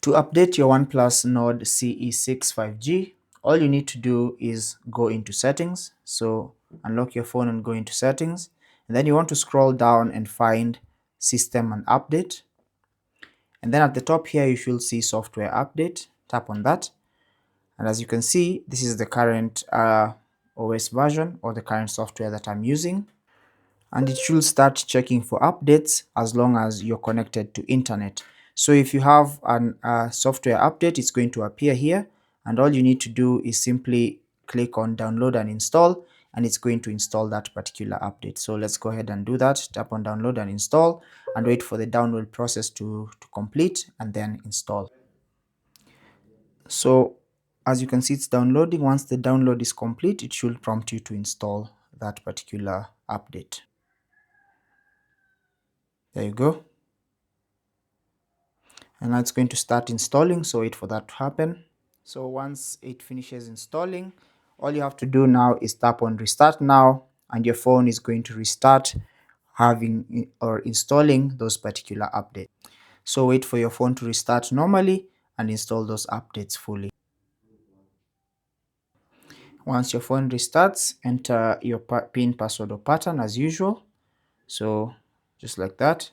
To update your OnePlus Nord CE6 5G, all you need to do is go into settings. So unlock your phone and go into settings. And then you want to scroll down and find system and update. And then at the top here, you should see software update. Tap on that. And as you can see, this is the current OS version or the current software that I'm using. And it should start checking for updates as long as you're connected to internet. So if you have a software update, it's going to appear here, and all you need to do is simply click on download and install, and it's going to install that particular update. So let's go ahead and do that. Tap on download and install and wait for the download process to complete and then install. So as you can see, it's downloading. Once the download is complete, it should prompt you to install that particular update. There you go. And now it's going to start installing, so wait for that to happen. So once it finishes installing, all you have to do now is tap on restart now, and your phone is going to restart having or installing those particular updates. So wait for your phone to restart normally and install those updates fully. Once your phone restarts, enter your PIN, password or pattern as usual. So just like that.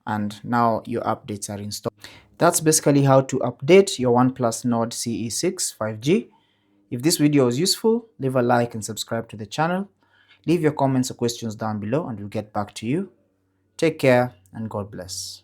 And now your updates are installed. That's basically how to update your OnePlus Nord CE6 5G. If this video was useful, leave a like and subscribe to the channel. Leave your comments or questions down below and we'll get back to you. Take care and God bless.